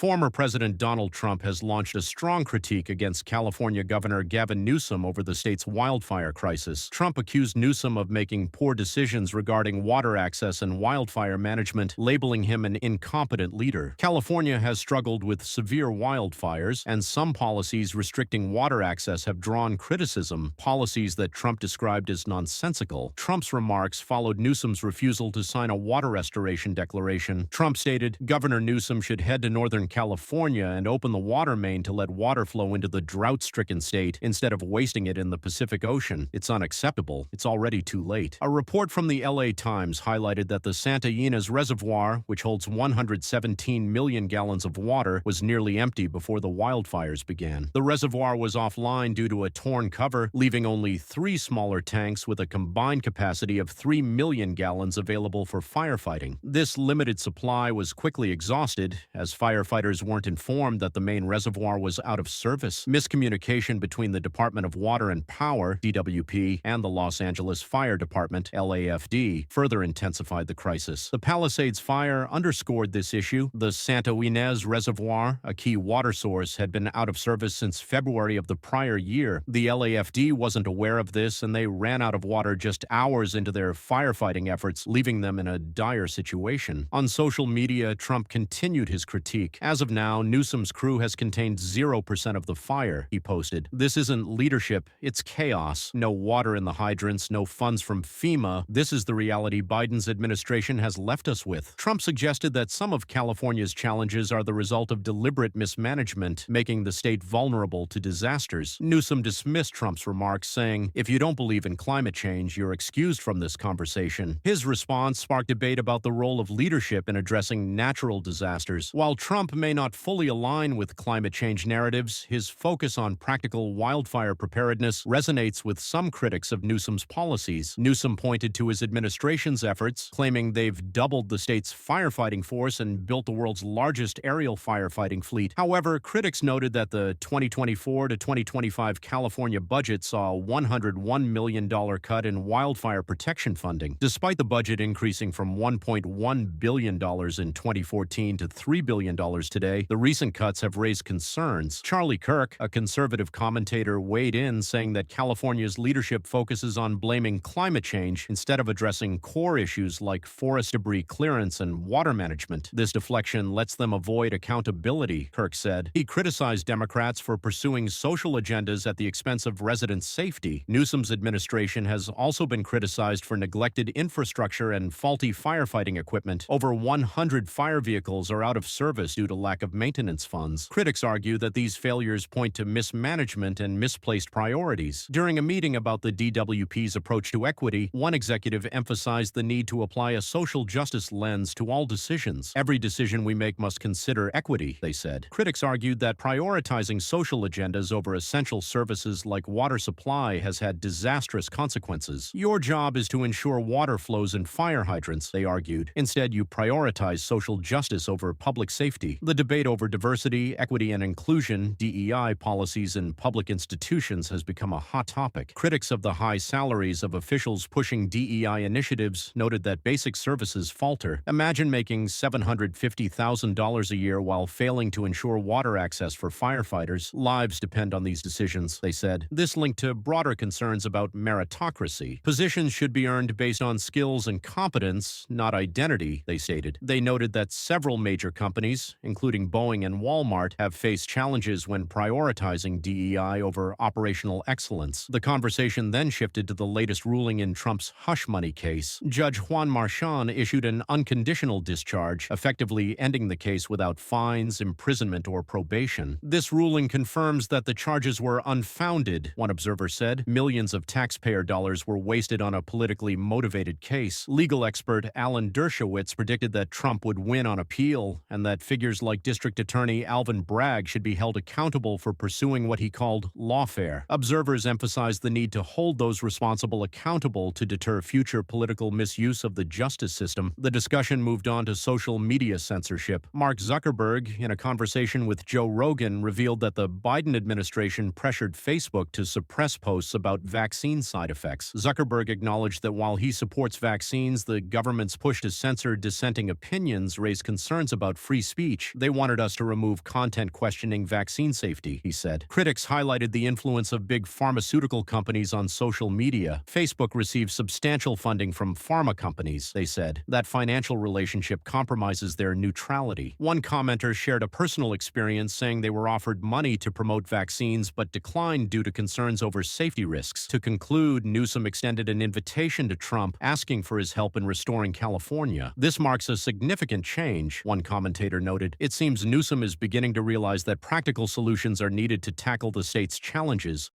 Former President Donald Trump has launched a strong critique against California Governor Gavin Newsom over the state's wildfire crisis. Trump accused Newsom of making poor decisions regarding water access and wildfire management, labeling him an incompetent leader. California has struggled with severe wildfires, and some policies restricting water access have drawn criticism, policies that Trump described as nonsensical. Trump's remarks followed Newsom's refusal to sign a water restoration declaration. Trump stated, "Governor Newsom should head to Northern California and open the water main to let water flow into the drought-stricken state instead of wasting it in the Pacific Ocean. It's unacceptable. It's already too late." A report from the LA Times highlighted that the Santa Ynez Reservoir, which holds 117 million gallons of water, was nearly empty before the wildfires began. The reservoir was offline due to a torn cover, leaving only 3 smaller tanks with a combined capacity of 3 million gallons available for firefighting. This limited supply was quickly exhausted, as firefighters weren't informed that the main reservoir was out of service. Miscommunication between the Department of Water and Power, DWP, and the Los Angeles Fire Department, LAFD, further intensified the crisis. The Palisades fire underscored this issue. The Santa Ynez Reservoir, a key water source, had been out of service since February of the prior year. The LAFD wasn't aware of this, and they ran out of water just hours into their firefighting efforts, leaving them in a dire situation. On social media, Trump continued his critique. "As of now, Newsom's crew has contained 0% of the fire," he posted. "This isn't leadership, it's chaos. No water in the hydrants, no funds from FEMA. This is the reality Biden's administration has left us with." Trump suggested that some of California's challenges are the result of deliberate mismanagement, making the state vulnerable to disasters. Newsom dismissed Trump's remarks, saying, "If you don't believe in climate change, you're excused from this conversation." His response sparked debate about the role of leadership in addressing natural disasters. While Trump may not fully align with climate change narratives, his focus on practical wildfire preparedness resonates with some critics of Newsom's policies. Newsom pointed to his administration's efforts, claiming they've doubled the state's firefighting force and built the world's largest aerial firefighting fleet. However, critics noted that the 2024 to 2025 California budget saw a $101 million cut in wildfire protection funding. Despite the budget increasing from $1.1 billion in 2014 to $3 billion today, the recent cuts have raised concerns. Charlie Kirk, a conservative commentator, weighed in, saying that California's leadership focuses on blaming climate change instead of addressing core issues like forest debris clearance and water management. "This deflection lets them avoid accountability," Kirk said. He criticized Democrats for pursuing social agendas at the expense of resident safety. Newsom's administration has also been criticized for neglected infrastructure and faulty firefighting equipment. Over 100 fire vehicles are out of service due to lack of maintenance funds. Critics argue that these failures point to mismanagement and misplaced priorities. During a meeting about the DWP's approach to equity, one executive emphasized the need to apply a social justice lens to all decisions. "Every decision we make must consider equity," they said. Critics argued that prioritizing social agendas over essential services like water supply has had disastrous consequences. "Your job is to ensure water flows in fire hydrants," they argued. "Instead, you prioritize social justice over public safety." The debate over diversity, equity, and inclusion, DEI policies in public institutions has become a hot topic. Critics of the high salaries of officials pushing DEI initiatives noted that basic services falter. Imagine making $750,000 a year while failing to ensure water access for firefighters. Lives depend on these decisions, they said. This linked to broader concerns about meritocracy. Positions should be earned based on skills and competence, not identity, they stated. They noted that several major companies, including Boeing and Walmart, have faced challenges when prioritizing DEI over operational excellence. The conversation then shifted to the latest ruling in Trump's hush money case. Judge Juan Marchand issued an unconditional discharge, effectively ending the case without fines, imprisonment, or probation. This ruling confirms that the charges were unfounded, one observer said. Millions of taxpayer dollars were wasted on a politically motivated case. Legal expert Alan Dershowitz predicted that Trump would win on appeal, and that figures like District Attorney Alvin Bragg should be held accountable for pursuing what he called lawfare. Observers emphasized the need to hold those responsible accountable to deter future political misuse of the justice system. The discussion moved on to social media censorship. Mark Zuckerberg, in a conversation with Joe Rogan, revealed that the Biden administration pressured Facebook to suppress posts about vaccine side effects. Zuckerberg acknowledged that while he supports vaccines, the government's push to censor dissenting opinions raised concerns about free speech. approach. They wanted us to remove content questioning vaccine safety, he said. Critics highlighted the influence of big pharmaceutical companies on social media. Facebook receives substantial funding from pharma companies, they said. That financial relationship compromises their neutrality. One commenter shared a personal experience saying they were offered money to promote vaccines but declined due to concerns over safety risks. To conclude, Newsom extended an invitation to Trump, asking for his help in restoring California. This marks a significant change, one commentator noted. It seems Newsom is beginning to realize that practical solutions are needed to tackle the state's challenges.